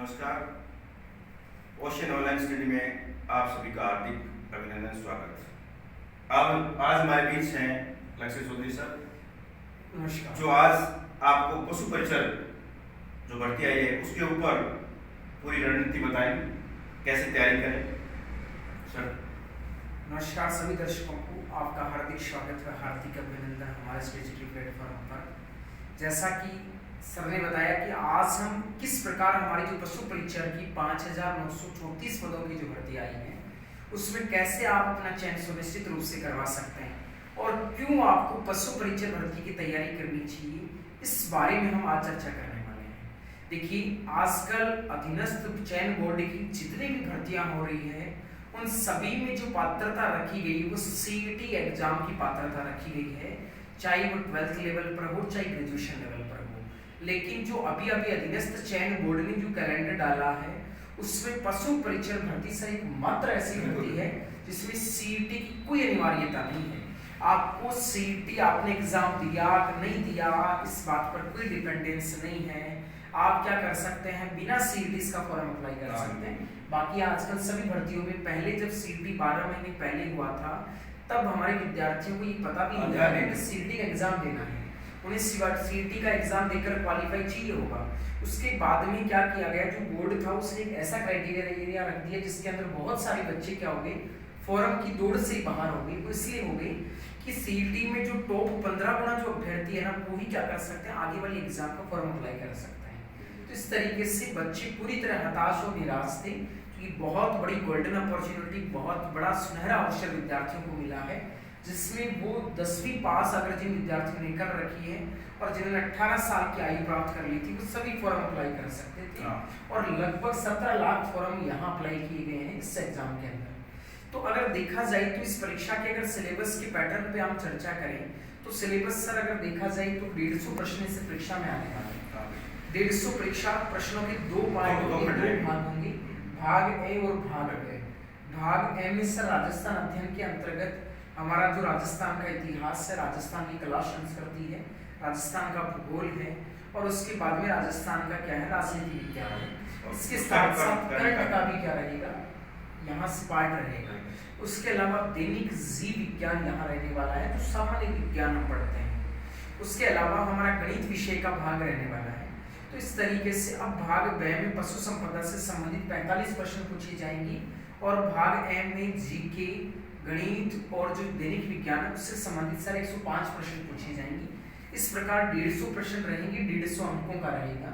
नमस्कार। Ocean online study में आप सभी का हार्दिक अभिनंदन, स्वागत। अब आज हमारे बीच हैं लक्ष्य चौधरी सर, नमस्कार। जो आज आपको पशु परिचर जो भर्ती आई है उसके ऊपर पूरी रणनीति बताएंगे, कैसे तैयारी करें सर। नमस्कार सभी दर्शकों को, आपका हार्दिक स्वागत है, हार्दिक अभिनंदन हमारे इस डिजिटल प्लेटफॉर्म पर। जैसा कि सर ने बताया कि आज हम किस प्रकार हमारी जो पशु परिचर की 5,934 पदों की जो भर्ती आई है उसमें कैसे आप अपना चयन सुनिश्चित रूप से करवा सकते हैं और क्यों आपको पशु परिचर भर्ती की तैयारी करनी चाहिए, इस बारे में हम आज चर्चा करने वाले हैं। देखिए, आजकल अधीनस्थ चयन बोर्ड की जितनी भी भर्तियां हो रही है उन सभी में जो पात्रता रखी गई वो सीईटी एग्जाम की पात्रता रखी गई है, चाहे वो 12th लेवल पर हो चाहे ग्रेजुएशन लेवल पर हो। लेकिन जो अभी अधीनस्थ चयन बोर्ड ने जो कैलेंडर डाला है उसमें पशु परिचर भर्ती सर एक मात्र ऐसी भर्ती है जिसमें सीईटी की कोई अनिवार्यता नहीं है। आपको सीईटी आपने एग्जाम दिया कि नहीं दिया इस बात पर कोई डिपेंडेंस नहीं है। आप क्या कर सकते हैं, बिना सीईटी का फॉर्म अप्लाई कर सकते हैं। बाकी आजकल सभी भर्तियों में पहले जब सीईटी 12 महीने पहले हुआ था तब हमारे विद्यार्थियों को ये पता भी नहीं था कि सीईटी का एग्जाम देना है, उन्हें सीईटी का एग्जाम देकर क्वालिफाई चाहिए होगा। उसके बाद में क्या किया गया, जो बोर्ड था उसने एक ऐसा क्राइटेरिया रख दिया जिसके अंदर बहुत सारे बच्चे क्या हो गए, फॉर्म की दौड़ से बाहर हो गए। वो इसलिए हो गई कि सीईटी में जो टॉप 15 गुना जो अभ्यर्थी है ना वो ही क्या कर सकते हैं, आगे वाले एग्जाम का फॉर्म अप्लाई कर सकते हैं। तो इस तरीके से बच्चे पूरी तरह हताश और निराश थे कि बहुत बड़ी गोल्डन अपॉर्चुनिटी, बहुत बड़ा सुनहरा अवसर विद्यार्थियों को मिला है, जिसमें वो 10वीं पास अगर जिन विद्यार्थियों ने कर रखी है और जिन्होंने 18 साल की आयु प्राप्त कर ली थी वो सभी फॉर्म अप्लाई कर सकते थे। और लगभग 17 लाख फॉर्म यहाँ अप्लाई किए गए हैं इस एग्जाम के अंदर। तो अगर देखा जाए तो इस परीक्षा के अगर सिलेबस के पैटर्न पे हम चर्चा करें तो सिलेबस सर अगर देखा जाए तो 150 प्रश्न इस परीक्षा में आने वाले हैं। 150 परीक्षा प्रश्नों के दो भाग होंगे, भाग ए और भाग बी। भाग ए में सर राजस्थान अध्ययन के अंतर्गत हमारा जो राजस्थान का इतिहास है, राजस्थान की कला संस्कृति है, राजस्थान का भूगोल है और उसके बाद में राजस्थान का क्या है, राजनीति विज्ञान है। इसके साथ साथ करंट का भी क्या रहेगा, यहाँ से पार्ट रहेगा। उसके अलावा दैनिक जीव विज्ञान यहाँ रहने वाला है, जो सामान्य विज्ञान हम पढ़ते हैं। उसके अलावा हमारा गणित विषय का भाग रहने वाला है। तो इस तरीके से अब भाग ब में पशु संपदा से संबंधित 45 प्रश्न पूछे जाएंगे और भाग ए में जीके, गणित और जो दैनिक विज्ञान है उससे संबंधित सर 105 प्रश्न पूछे जाएंगे। इस प्रकार 150 प्रश्न रहेंगे, 150 अंकों का रहेगा।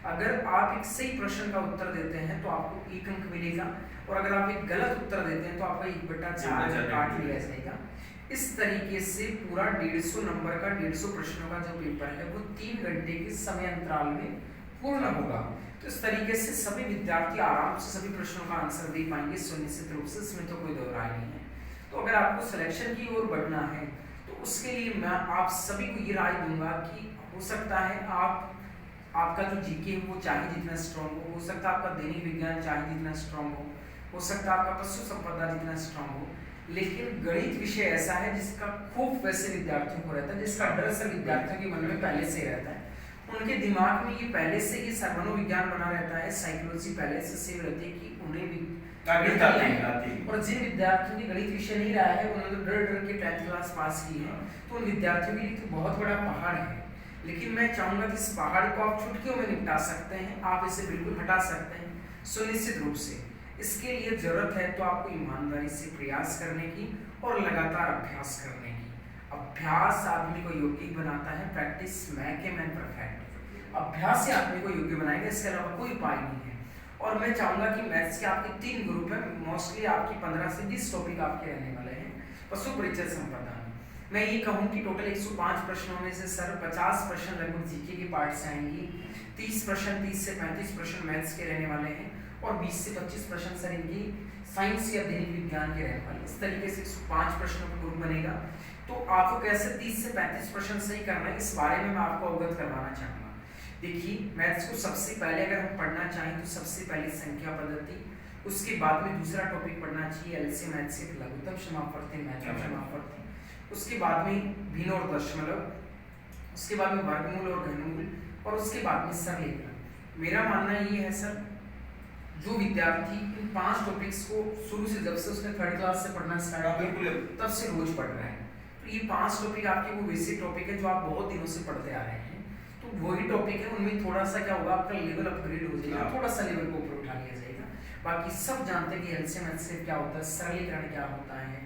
अगर आप एक सही प्रश्न का उत्तर देते हैं तो आपको 1 अंक मिलेगा और अगर आप एक गलत उत्तर देते हैं तो आपका 1/4 काट लिया जाएगा। इस तरीके से पूरा 150 नंबर का 150 प्रश्नों का जो पेपर है वो 3 घंटे के समय अंतराल में पूर्ण होगा। तो इस तरीके से सभी विद्यार्थी आराम से सभी प्रश्नों का आंसर दे पाएंगे सुनिश्चित रूप से, इसमें तो कोई दो राय नहीं है। तो अगर आपको सिलेक्शन की ओर बढ़ना है तो उसके लिए मैं आप सभी को ये राय दूंगा कि हो सकता है आपका जो जीके है वो चाहे जितना स्ट्रांग हो सकता है आपका दैनिक विज्ञान चाहे जितना स्ट्रांग हो सकता है आपका पशु संपदा जितना स्ट्रांग हो, लेकिन गणित विषय ऐसा है जिसका खूब वैसे विद्यार्थियों को रहता है, जिसका डर से विद्यार्थियों के मन में पहले से रहता है, उनके दिमाग में ये पहले से ही मनोविज्ञान बना रहता है, साइकोलॉजी पहले से सेव रहती है कि उन्हें भी और जिन विद्यार्थियों ने गणित विषय नहीं रहा है उन्होंने डर के 10th क्लास पास की है, तो उन विद्यार्थियों के लिए तो बहुत बड़ा पहाड़ है। लेकिन मैं चाहूंगा कि इस पहाड़ को आप चुटकियों में निपटा सकते हैं, आप इसे बिल्कुल हटा सकते हैं सुनिश्चित रूप से। इसके लिए जरूरत है तो आपको ईमानदारी से प्रयास करने की और लगातार अभ्यास करने की। अभ्यास आदमी को योग्य बनाता है, practice make a man perfect. अभ्यास से आदमी को योग्य बनाएगा, इसके अलावा कोई उपाय नहीं है। और मैं चाहूंगा कि मैथ्स के आपके 3 ग्रुप हैं, मोस्टली आपकी 15 से 20 टॉपिक आपके रहने वाले हैं पशु परिचय संपदा में। मैं ये कहूँ कि टोटल 105 प्रश्नों में से सर 50 प्रश्न लगभग जीके के पार्ट से आएंगे, 30 से 35 प्रश्न मैथ्स के रहने वाले हैं और 20 से 25 प्रश्न सर इनकी साइंस या दैनिक विज्ञान के रहने वाले। इस तरीके से 105 प्रश्नों का ग्रुप बनेगा। तो आपको कैसे 30 से 35 प्रश्न सही करना है इस बारे में मैं आपको अवगत करवाना चाहूँगा। देखिए, मैथ्स को सबसे पहले अगर हम पढ़ना चाहें तो सबसे पहले संख्या पद्धति, उसके बाद में दूसरा टॉपिक पढ़ना चाहिए एलसीएम एचसीएफ लघुत्तम समापवर्ती महत्तम समापवर्ती, उसके बाद में भिन्न और दशमलव, उसके बाद में वर्गमूल और घनमूल और उसके बाद में सरलीकरण। मेरा मानना ये है सर जो विद्यार्थी इन 5 टॉपिक्स को शुरू से, जब से उसने 3rd क्लास से पढ़ना स्टार्ट किया, बिल्कुल तब से रोज पढ़ रहे हैं। तो ये 5 टॉपिक आपके वो बेसिक टॉपिक है जो आप बहुत दिनों से पढ़ते आ रहे हैं। तो वही टॉपिक है, उनमें थोड़ा सा क्या होगा, आपका लेवल अपग्रेड हो जाएगा, थोड़ा सा लेवल को ऊपर उठा लिया जाएगा। बाकी सब जानते हैं कि एलसीएम एचसीएफ क्या होता है, सरलीकरण क्या होता है,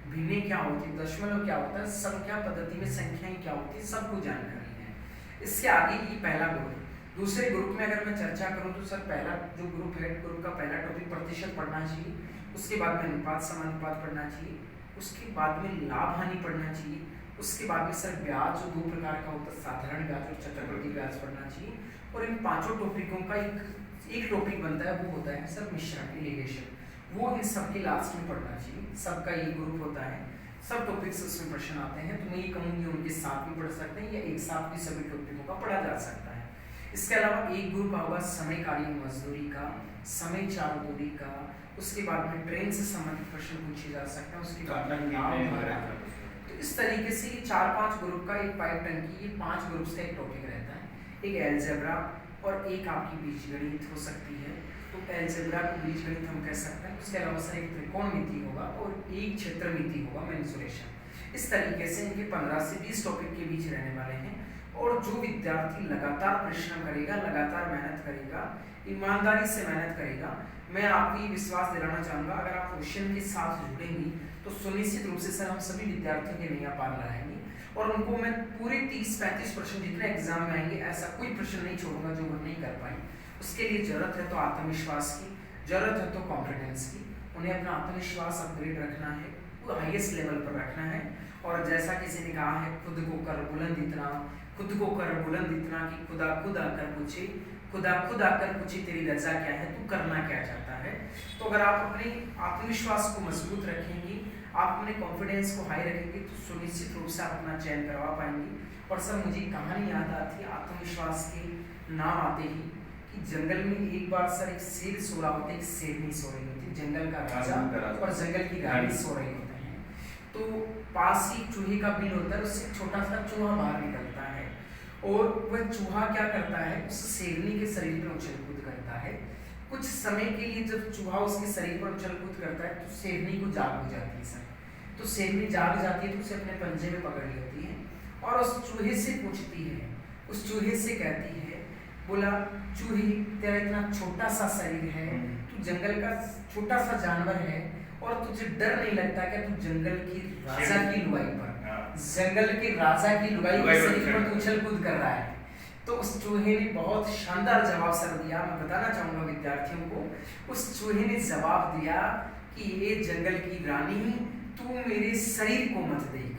भिन्ने क्या होती है, दशमलव क्या होता है, संख्या पद्धति में संख्याएं क्या होती है, सबको जानकारी है। इसके आगे ये पहला ग्रुप। दूसरे ग्रुप में अगर मैं चर्चा करूं तो सर पहला जो ग्रुप है, ग्रुप का पहला टॉपिक प्रतिशत पढ़ना चाहिए, उसके बाद में अनुपात समानुपात पढ़ना चाहिए, उसके बाद में लाभ हानि पढ़ना चाहिए, उसके बाद में सर ब्याज जो 2 प्रकार का होता है, साधारण ब्याज और चक्रवृद्धि ब्याज पढ़ना चाहिए। और इन 5 टॉपिकों का एक टॉपिक बनता है, वो होता है सर मिश्रण, इलिगेशन। वो इन सबके लास्ट में पढ़ना चाहिए। सबका ये ग्रुप होता है, सब टॉपिक्स उसमें प्रश्न आते हैं। तो मैं ये कहूँगी उनके साथ भी पढ़ सकते हैं या एक साथ भी सभी टॉपिकों का पढ़ा जा सकता है। इसके अलावा एक ग्रुप होगा समय कार्य मजदूरी का, समय चाल दूरी का, उसके बाद में ट्रेन से संबंधित प्रश्न पूछे जा सकते हैं, उसके बाद में नाम। तो इस तरीके से ये 4-5 ग्रुप का एक पाइप टंकी, ये 5 ग्रुप से एक टॉपिक रहता है। एक एलजेब्रा और एक आपकी बीजगणित हो सकती है। तो एलजेब्रा को बीजगणित हम कह सकते हैं। उसके अलावा सर एक त्रिकोणमिति होगा और एक क्षेत्रमिति होगा, मेंसुरेशन। इस तरीके से इनके 15 से 20 टॉपिक के बीच रहने वाले हैं। और जो विद्यार्थी लगातार परिश्रम करेगा, लगातार मेहनत करेगा, ईमानदारी से मेहनत करेगा, मैं आपको ये विश्वास दिलाना चाहूँगा, अगर आप क्वेश्चन के साथ जुड़ेंगी तो सुनिश्चित रूप से सर हम सभी विद्यार्थियों के नैया पार लगाएंगे। और उनको मैं पूरे 30-35 प्रश्न जितने एग्जाम में आएंगे, ऐसा कोई प्रश्न नहीं छोड़ूंगा जो वो नहीं कर पाए। उसके लिए जरूरत है तो आत्मविश्वास की, जरूरत है तो कॉन्फिडेंस की। उन्हें अपना आत्मविश्वास अपग्रेड रखना है, वो हाईएस्ट लेवल पर रखना है। और जैसा किसी ने कहा है, खुद को कर बुलंद इतना, खुद को कर बुलंद इतना कि खुदा खुद आकर पूछे, खुदा खुद आकर पूछे तेरी रजा क्या है, तू करना क्या चाहता है। तो अगर आप अपने आत्मविश्वास को मजबूत रखेंगी, आप अपने कॉन्फिडेंस को हाई रखेंगे, तो सुनिश्चित रूप से आप अपना चयन करवा पाएंगे। और सर मुझे कहानी याद आती है आत्मविश्वास के नाम आते ही, कि जंगल में एक बार सर एक शेर सो रहा होता है, एक शेरनी सो रही होती है, जंगल का राजा और जंगल की रानी सो रही होते हैं। तो पास ही चूहे का बिल होता है, उससे छोटा सा चूहा बाहर निकलता है और वह चूहा क्या करता है, उस शेरनी के शरीर पर उछल कूद करता है। कुछ समय के लिए जब चूहा उसके शरीर पर उछल कूद करता है तो शेरनी को जाग हो जाती है सर। तो शेरनी जाग जाती है तो उसे अपने पंजे में पकड़ लेती है और उस चूहे से पूछती है, उस चूहे से कहती है, बोला चूहे तेरा इतना छोटा सा शरीर है, तू जंगल का छोटा सा जानवर है और तुझे डर नहीं लगता क्या तू जंगल की राजा की लुगाई पर, जंगल के राजा की लुगाई के शरीर पर उछल कूद कर रहा है। तो उस चूहे ने बहुत शानदार जवाब सर दिया। मैं बताना चाहूंगा विद्यार्थियों को, उस चूहे ने जवाब दिया कि ये जंगल की रानी, तू मेरे शरीर को मत देख,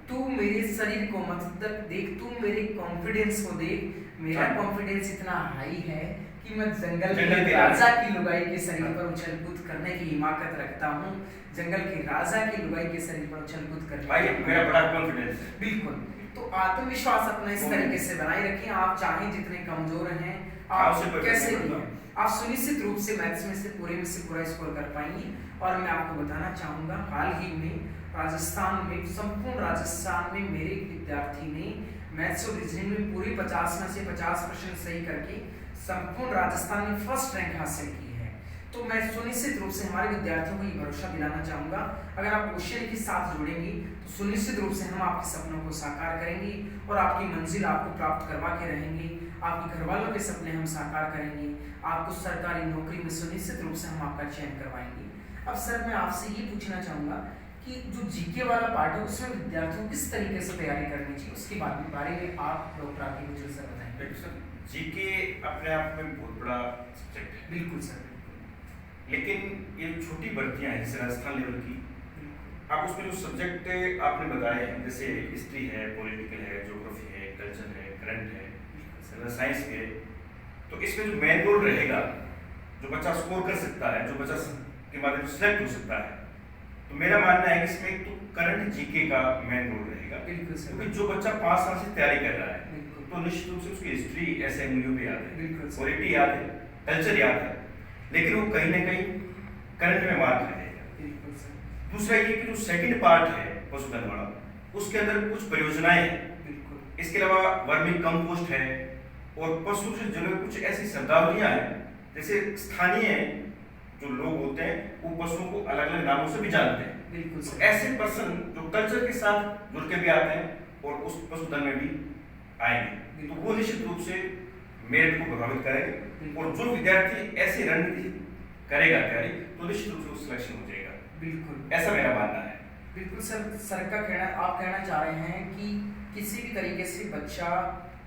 तू मेरे शरीर को मत देख, तू मेरे कॉन्फिडेंस को देख। मेरा कॉन्फिडेंस इतना हाई है कि मैं जंगल के राजा की लुगाई के शरीर पर उछल कूद करने की हिमाकत रखता हूँ, जंगल के राजा की लुगाई के शरीर पर उछल कूद करने की मेरा बड़ा कॉन्फिडेंस है। बिल्कुल। तो आत्मविश्वास अपना इस तरीके से बनाए रखें। आप चाहे जितने कमजोर हैं, आप कैसे भी हैं, आप सुनिश्चित रूप से मैथ्स में से पूरा स्कोर कर पाएंगे। और मैं आपको बताना चाहूँगा, हाल ही में राजस्थान में, संपूर्ण राजस्थान में मेरे विद्यार्थी ने मैथ्स और रीजनिंग में पूरे 50 में से 50 प्रश्न सही करके संपूर्ण राजस्थान में फर्स्ट रैंक हासिल की है। तो मैं सुनिश्चित रूप से हमारे विद्यार्थियों को ये भरोसा दिलाना चाहूँगा, अगर आप क्वेश्चन के साथ जुड़ेंगी तो सुनिश्चित रूप से हम आपके सपनों को साकार करेंगे और आपकी मंजिल आपको प्राप्त करवा के रहेंगे। आपके घर वालों के सपने हम साकार करेंगे, आपको सरकारी नौकरी में सुनिश्चित रूप से हम आपका चयन करवाएंगे। अब सर मैं आपसे ये पूछना चाहूँगा कि जो जीके वाला पार्ट है उसमें विद्यार्थियों किस तरीके से तैयारी करनी चाहिए, उसके बारे में आप डॉक्टर आके मुझे सर बताएंगे। जीके अपने आप में बहुत बड़ा सब्जेक्ट है। बिल्कुल सर। लेकिन ये छोटी भर्तियां हैं जैसे राजस्थान लेवल की, आप उसमें जो सब्जेक्ट आपने बताए हैं जैसे हिस्ट्री है, पॉलिटिकल है, ज्योग्राफी है, कल्चर है, करंट है, साइंस है, तो इसमें जो मेन रोल रहेगा, जो बच्चा स्कोर कर सकता है, जो बच्चा के माध्यम से सिलेक्ट हो सकता है, तो मेरा मानना है कि इसमें तो करंट जीके का मेन रोल रहेगा। क्योंकि जो बच्चा 5 साल से तैयारी कर रहा है तो निश्चित रूप से उसकी हिस्ट्री ऐसे मूल्यों पे याद है, पॉलिटी याद है, कल्चर याद है, लेकिन वो कहीं ना कहीं करंट में मार खाएगा। दूसरा ये कि जो सेकंड पार्ट है पशुधन वाला, उसके अंदर कुछ परियोजनाएं हैं, इसके अलावा वर्मी कंपोस्ट है और पशु से जुड़े कुछ ऐसी शब्दावलियां हैं, जैसे स्थानीय जो लोग होते हैं वो पशुओं को अलग अलग नामों से भी जानते हैं। बिल्कुल तो सर। ऐसे पर्सन जो कल्चर के साथ जुड़ के भी आते हैं और उस पशुधन में भी आएंगे, तो वो निश्चित रूप से मेरिट को प्रभावित करेंगे। और जो विद्यार्थी ऐसी रणनीति करेगा तैयारी, तो निश्चित रूप से उसका सिलेक्शन हो जाएगा। बिल्कुल, ऐसा मेरा मानना है। बिल्कुल सर। सर का कहना, आप कहना चाह रहे हैं कि किसी भी तरीके से बच्चा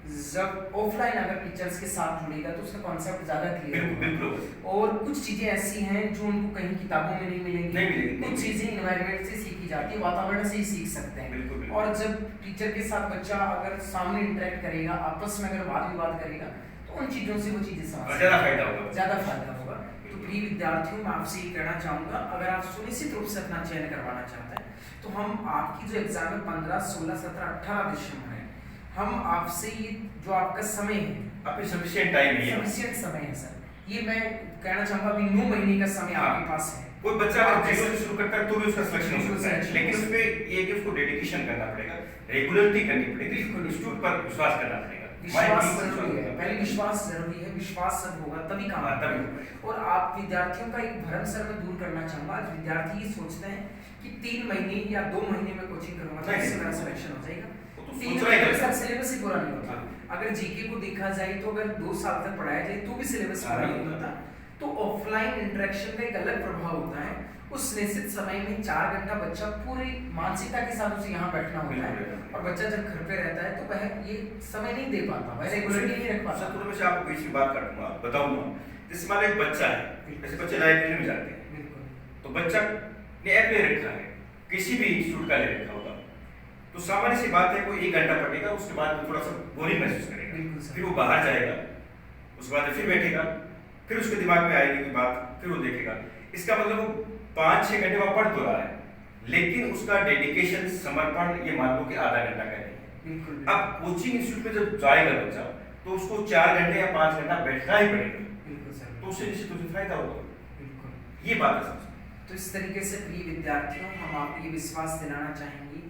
जब ऑफलाइन अगर टीचर्स के साथ जुड़ेगा तो उसका कॉन्सेप्ट ज्यादा क्लियर होगा। बिल्कुल। और कुछ चीजें ऐसी हैं जो उनको कहीं किताबों में नहीं मिलेंगी, कुछ नहीं। चीजें इन्वायरमेंट से सीखी जाती है, वातावरण से ही सीख सकते हैं। बिल्कुल। और जब टीचर के साथ बच्चा अगर सामने इंटरेक्ट करेगा, आपस में अगर वाद विवाद करेगा, तो उन चीजों से वो चीजें समझ ज्यादा फायदा होगा। ज्यादा फायदा होगा। तो प्रिय विद्यार्थियों, मैं आपसे ये कहना चाहूंगा, अगर आप सुनिश्चित रूप से अपना चयन करवाना चाहते हैं तो हम आपकी जो एग्जाम है 15, 16, 17, 18 दिसंबर है, हम आपसे ये जो आपका समय है, आपकी सफिशिएंट टाइम है, सफिशिएंट समय है सर, ये मैं कहना चाहूंगा अभी 9 महीने का समय आपके पास है। कोई बच्चा अगर जीरो से शुरू करता है तो भी उसका सिलेक्शन हो सकता है, लेकिन बिल्कुल। उसमें ये कि उसको डेडिकेशन करना पड़ेगा, रेगुलरिटी करनी पड़ेगी, इंस्टीट्यूट पर विश्वास करना पड़ेगा। विश्वास जरूरी है, पहले विश्वास जरूरी है, विश्वास सब होगा तभी काम हाँ, तभी होगा। और आप विद्यार्थियों का एक भ्रम सर मैं दूर करना चाहूंगा। आज विद्यार्थी ये सोचते हैं कि 3 महीने या 2 महीने में कोचिंग करूंगा तो इससे मेरा सिलेक्शन हो जाएगा। वो तो 3 सोच रहा महीने है सर सिलेबस ही पूरा नहीं होता। अगर जीके को देखा जाए तो अगर 2 साल तक पढ़ाया जाए तो भी सिलेबस पूरा नहीं होता। तो ऑफलाइन इंटरेक्शन का एक अलग प्रभाव होता है। उस निश्चित समय में 4 घंटा बच्चा पूरी मानसिकता के साथ उसे यहाँ बैठना होता है, और बच्चा जब घर पे रहता है तो वह ये समय नहीं दे पाता, वह रेगुलरली नहीं रख पाता। तो मैं आपको इसी बात काटूंगा, बताऊंगा। जैसे मान लो एक बच्चा है, जैसे बच्चे लाइब्रेरी में जाते हैं, बिल्कुल, तो बच्चा ने ऐप ले रखा है, किसी भी इंस्टीट्यूट का ले रखा होगा, तो सामान्य सी बात है कोई 1 घंटा पढ़ेगा, उसके बाद वो थोड़ा सा बोरिंग महसूस करेगा, फिर वो बाहर जाएगा, उसके बाद फिर बैठेगा, फिर उसके दिमाग में आएगी कोई बात, फिर वो देखेगा। इसका मतलब वो 5-6 घंटे वहां पढ़ तो रहा है, लेकिन उसका डेडिकेशन, समर्पण, ये मान लो कि आधा घंटा का नहीं है। अब कोचिंग इंस्टीट्यूट में जब जाएगा बच्चा, तो उसको 4 घंटे या 5 घंटा बैठना ही पड़ेगा, तो उससे निश्चित रूप से फायदा होगा। बिल्कुल, ये बात है। तो इस तरीके से प्रिय विद्यार्थियों, हम आपको ये विश्वास दिलाना चाहेंगे,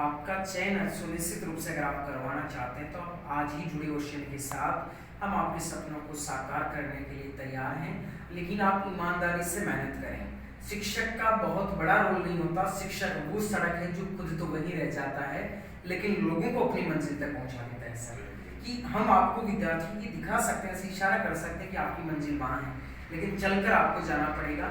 आपका चयन सुनिश्चित रूप से अगर आप करवाना चाहते हैं तो आप आज ही जुड़े ओशियन के साथ, हम आपके सपनों को साकार करने के लिए तैयार हैं, लेकिन आप ईमानदारी से मेहनत करें। शिक्षक का बहुत बड़ा रोल नहीं होता, शिक्षक वो सड़क है जो खुद तो वहीं रह जाता है, लेकिन लोगों को अपनी मंजिल तक पहुंचा देता है सर। कि हम आपको विद्यार्थी ये दिखा सकते हैं, इशारा कर सकते हैं कि आपकी मंजिल वहाँ है, लेकिन चलकर आपको जाना पड़ेगा,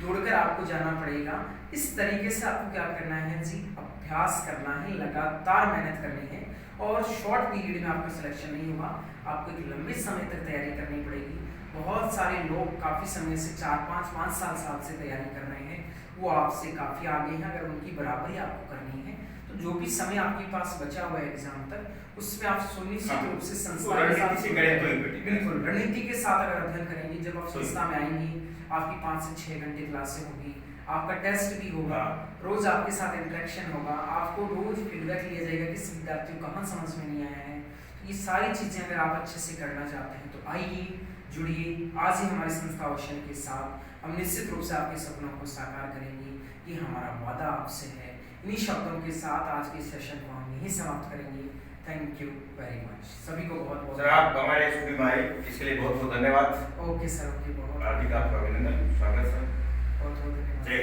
दौड़कर आपको जाना पड़ेगा। इस तरीके से आपको क्या करना है जी, अभ्यास करना है, लगातार मेहनत करनी है, और शॉर्ट पीरियड में आपका सिलेक्शन नहीं होगा, आपको एक लंबे समय तक तैयारी करनी पड़ेगी। बहुत सारे लोग काफ़ी समय से 4-5 साल से तैयारी कर रहे हैं, वो आपसे काफ़ी आगे हैं। अगर उनकी बराबरी आपको करनी है तो जो भी समय आपके पास बचा हुआ है एग्जाम तक, उसमें आप सुनिश्चित रूप से संस्था के साथ, बिल्कुल रणनीति के साथ अगर अध्ययन करेंगे, जब आप संस्था में आएंगी, आपकी 5 से 6 घंटे क्लासें होगी, आपका टेस्ट भी होगा, रोज आपके साथ इंटरेक्शन होगा, आपको रोज फीडबैक लिया जाएगा कि विद्यार्थियों कहाँ समझ में नहीं आया है। तो ये सारी चीज़ें अगर आप अच्छे से करना चाहते हैं तो आइए, जुड़िए आज ही हमारी संस्था ओशियन के साथ। हम निश्चित रूप से आपके सपनों को साकार करेंगे, ये हमारा वादा आपसे है। इन्हीं शब्दों के साथ आज के सेशन को हम यहीं समाप्त करेंगे। थैंक यू वेरी मच, सभी को बहुत बहुत। सर आप हमारे स्टूडियो में आए इसके लिए बहुत बहुत धन्यवाद। ओके सर, ओके, बहुत हार्दिक आपका अभिनंदन, स्वागत सर। बहुत धन्यवाद।